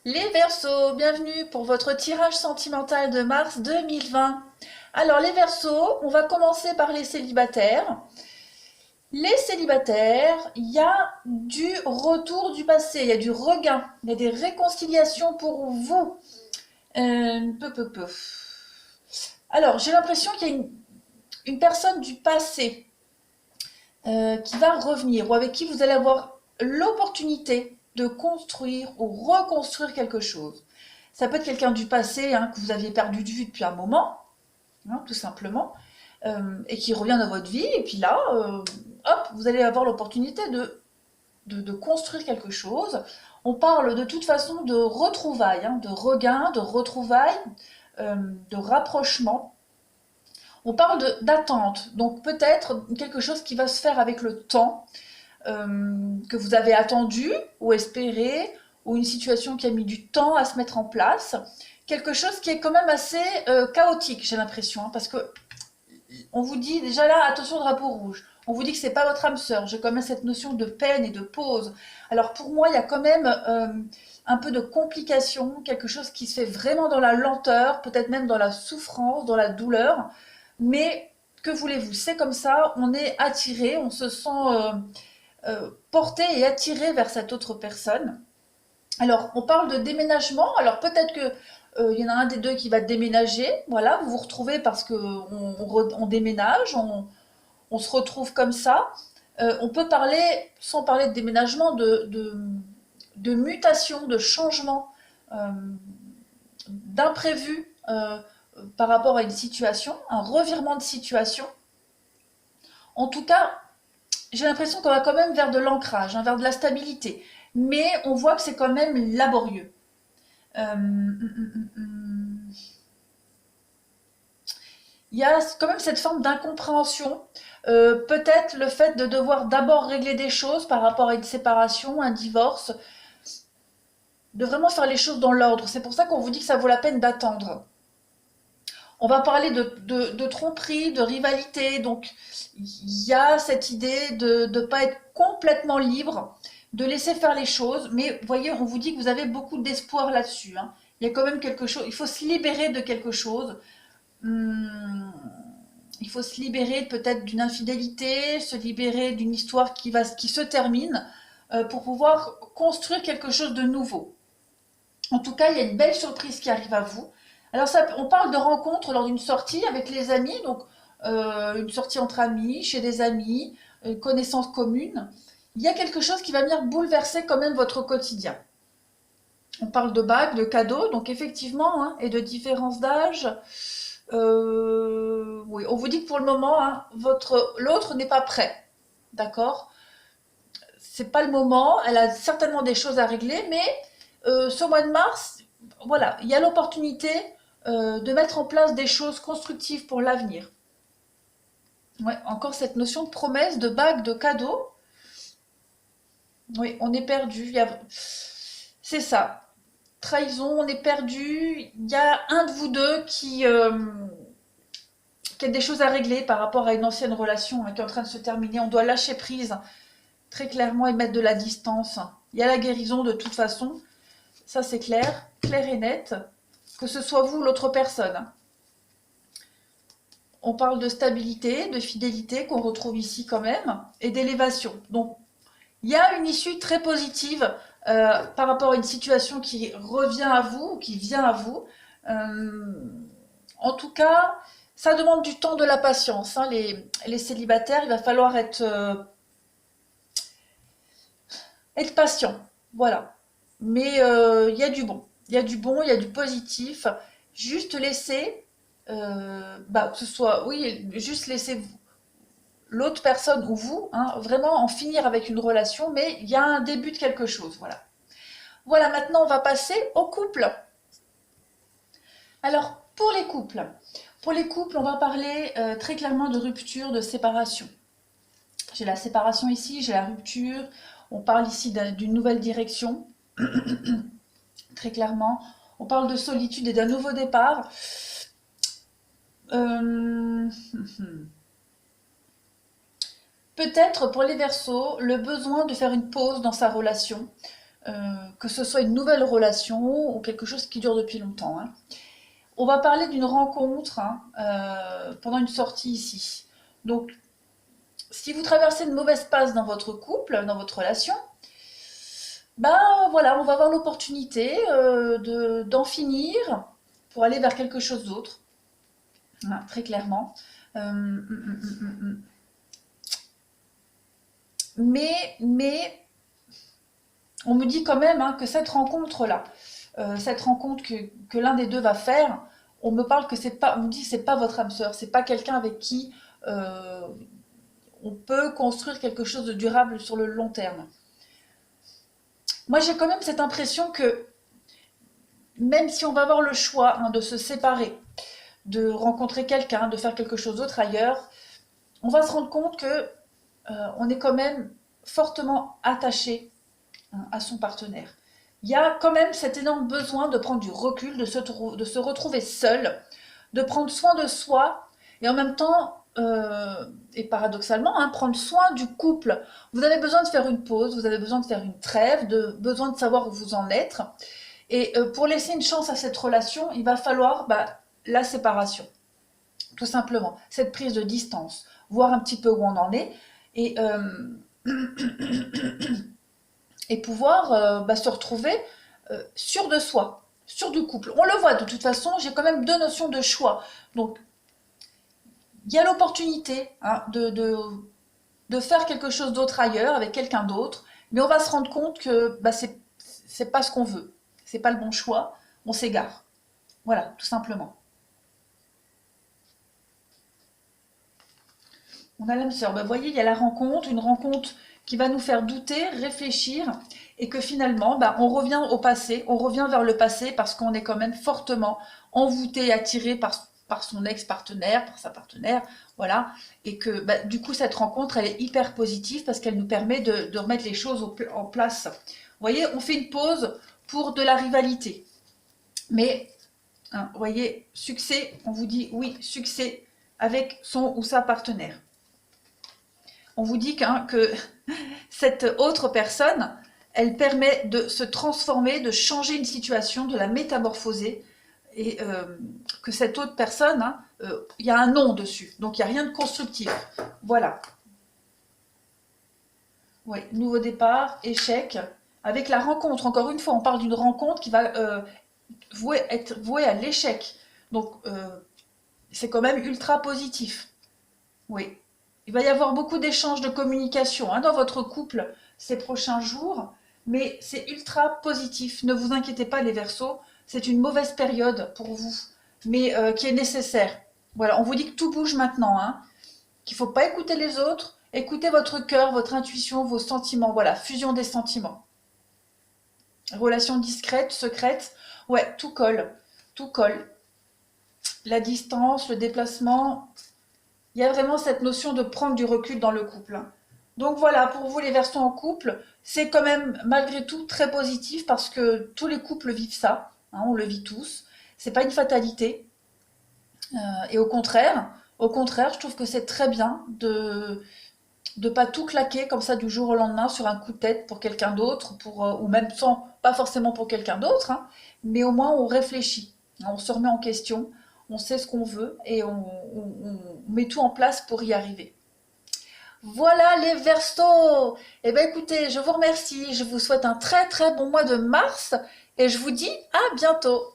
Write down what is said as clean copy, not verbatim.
Les Verseaux, bienvenue pour votre tirage sentimental de mars 2020. Alors les Verseaux, on va commencer par les célibataires. Les célibataires, il y a du retour du passé, il y a du regain, il y a des réconciliations pour vous. Peu, peu, peu. Alors j'ai l'impression qu'il y a une personne du passé qui va revenir ou avec qui vous allez avoir l'opportunité de construire ou reconstruire quelque chose. Ça peut être quelqu'un du passé que vous aviez perdu de vue depuis un moment, tout simplement, et qui revient dans votre vie. Et puis là, hop, vous allez avoir l'opportunité de construire quelque chose. On parle de toute façon de retrouvailles, de regain, de retrouvailles, de rapprochement. On parle d'attente, donc peut-être quelque chose qui va se faire avec le temps, que vous avez attendu ou espéré, ou une situation qui a mis du temps à se mettre en place. Quelque chose qui est quand même assez chaotique, j'ai l'impression, parce que on vous dit déjà là, attention drapeau rouge. On vous dit que c'est pas votre âme sœur. J'ai quand même cette notion de peine et de pause. Alors pour moi, il y a quand même un peu de complication, quelque chose qui se fait vraiment dans la lenteur, peut-être même dans la souffrance, dans la douleur. Mais que voulez-vous? C'est comme ça, on est attiré, on se sent porté et attiré vers cette autre personne. Alors, on parle de déménagement. Alors, peut-être que il y en a un des deux qui va déménager. Voilà, vous vous retrouvez parce que on déménage, on se retrouve comme ça. On peut parler, sans parler de déménagement, de mutation, de changement, euh, d'imprévu par rapport à une situation, un revirement de situation. En tout cas, j'ai l'impression qu'on va quand même vers de l'ancrage, vers de la stabilité. Mais on voit que c'est quand même laborieux. Il y a quand même cette forme d'incompréhension. Peut-être le fait de devoir d'abord régler des choses par rapport à une séparation, un divorce, de vraiment faire les choses dans l'ordre. C'est pour ça qu'on vous dit que ça vaut la peine d'attendre. On va parler de tromperie, de rivalité. Donc, il y a cette idée de ne pas être complètement libre, de laisser faire les choses. Mais vous voyez, on vous dit que vous avez beaucoup d'espoir là-dessus. Il y a quand même quelque chose. Il faut se libérer de quelque chose. Hum, il faut se libérer peut-être d'une infidélité, se libérer d'une histoire qui se termine pour pouvoir construire quelque chose de nouveau. En tout cas, il y a une belle surprise qui arrive à vous. Alors, ça, on parle de rencontre lors d'une sortie avec les amis, donc une sortie entre amis, chez des amis, une connaissance commune. Il y a quelque chose qui va venir bouleverser quand même votre quotidien. On parle de bagues, de cadeaux, donc effectivement, et de différence d'âge. Oui, on vous dit que pour le moment, l'autre n'est pas prêt, d'accord? C'est pas le moment. Elle a certainement des choses à régler, mais ce mois de mars, voilà, il y a l'opportunité de mettre en place des choses constructives pour l'avenir. Ouais, encore cette notion de promesse, de bague, de cadeau. Oui, on est perdu. C'est ça. Trahison, on est perdu. Il y a un de vous deux qui a des choses à régler par rapport à une ancienne relation qui est en train de se terminer. On doit lâcher prise très clairement et mettre de la distance. Il y a la guérison de toute façon. Ça, c'est clair, clair et net. Que ce soit vous ou l'autre personne. On parle de stabilité, de fidélité qu'on retrouve ici quand même, et d'élévation. Donc, il y a une issue très positive par rapport à une situation qui revient à vous, qui vient à vous. En tout cas, ça demande du temps, de la patience. Les célibataires, il va falloir être patient. Voilà. Mais il y a du bon. Il y a du bon, il y a du positif. Juste laisser, que ce soit, oui, juste laisser l'autre personne ou vous, vraiment en finir avec une relation, mais il y a un début de quelque chose. Voilà. Voilà, maintenant on va passer au couple. Alors, pour les couples, on va parler très clairement de rupture, de séparation. J'ai la séparation ici, j'ai la rupture. On parle ici d'une nouvelle direction, très clairement. On parle de solitude et d'un nouveau départ. Euh, Peut-être pour les Verseaux, le besoin de faire une pause dans sa relation. que ce soit une nouvelle relation ou quelque chose qui dure depuis longtemps, hein. On va parler d'une rencontre, hein, pendant une sortie ici. Donc, si vous traversez une mauvaise passe dans votre couple, dans votre relation, ben voilà, on va avoir l'opportunité d'en finir pour aller vers quelque chose d'autre, hein, très clairement. Mais on me dit quand même, hein, que cette rencontre-là, cette rencontre que l'un des deux va faire, on me parle que c'est pas, on me dit c'est pas votre âme sœur, c'est pas quelqu'un avec qui euh, on peut construire quelque chose de durable sur le long terme. Moi, j'ai quand même cette impression que même si on va avoir le choix, hein, de se séparer, de rencontrer quelqu'un, de faire quelque chose d'autre ailleurs, on va se rendre compte que on est quand même fortement attaché, hein, à son partenaire. Il y a quand même cet énorme besoin de prendre du recul, de se retrouver seul, de prendre soin de soi et en même temps, et paradoxalement, hein, prendre soin du couple. Vous avez besoin de faire une pause, vous avez besoin de faire une trêve, besoin de savoir où vous en êtes. Et pour laisser une chance à cette relation, il va falloir, bah, la séparation, tout simplement. Cette prise de distance, voir un petit peu où on en est et, et pouvoir, bah, se retrouver sûr de soi, sûr du couple. On le voit de toute façon, j'ai quand même deux notions de choix. Donc, il y a l'opportunité, hein, de faire quelque chose d'autre ailleurs, avec quelqu'un d'autre, mais on va se rendre compte que bah, c'est pas ce qu'on veut. C'est pas le bon choix, on s'égare. Voilà, tout simplement. On a l'âme sœur. Bah, vous voyez, il y a la rencontre, une rencontre qui va nous faire douter, réfléchir, et que finalement, bah, on revient au passé, on revient vers le passé parce qu'on est quand même fortement envoûté, attiré par son ex-partenaire, par sa partenaire, voilà, et que bah, du coup cette rencontre elle est hyper positive parce qu'elle nous permet de remettre les choses en place. Vous voyez, on fait une pause pour de la rivalité, mais hein, vous voyez, succès, on vous dit oui, succès avec son ou sa partenaire. On vous dit que cette autre personne, elle permet de se transformer, de changer une situation, de la métamorphoser, et que cette autre personne, hein, il y a un non dessus, donc il n'y a rien de constructif. Voilà. Oui, nouveau départ, échec. Avec la rencontre, encore une fois, on parle d'une rencontre qui va être vouée à l'échec. Donc, c'est quand même ultra positif. Oui. Il va y avoir beaucoup d'échanges de communication, hein, dans votre couple ces prochains jours, mais c'est ultra positif. Ne vous inquiétez pas, les Verseaux, c'est une mauvaise période pour vous, mais qui est nécessaire. Voilà, on vous dit que tout bouge maintenant, hein, qu'il ne faut pas écouter les autres, écoutez votre cœur, votre intuition, vos sentiments. Voilà, fusion des sentiments. Relation discrète, secrète, ouais, tout colle, tout colle. La distance, le déplacement, il y a vraiment cette notion de prendre du recul dans le couple, hein. Donc voilà, pour vous les Verseaux en couple, c'est quand même malgré tout très positif parce que tous les couples vivent ça, hein, on le vit tous. C'est pas une fatalité. Et au contraire, je trouve que c'est très bien de pas tout claquer comme ça du jour au lendemain sur un coup de tête pour quelqu'un d'autre, ou même sans, pas forcément pour quelqu'un d'autre, hein, mais au moins on réfléchit, hein, on se remet en question, on sait ce qu'on veut et on met tout en place pour y arriver. Voilà les Verseaux. Eh bien écoutez, je vous remercie, je vous souhaite un très très bon mois de mars et je vous dis à bientôt.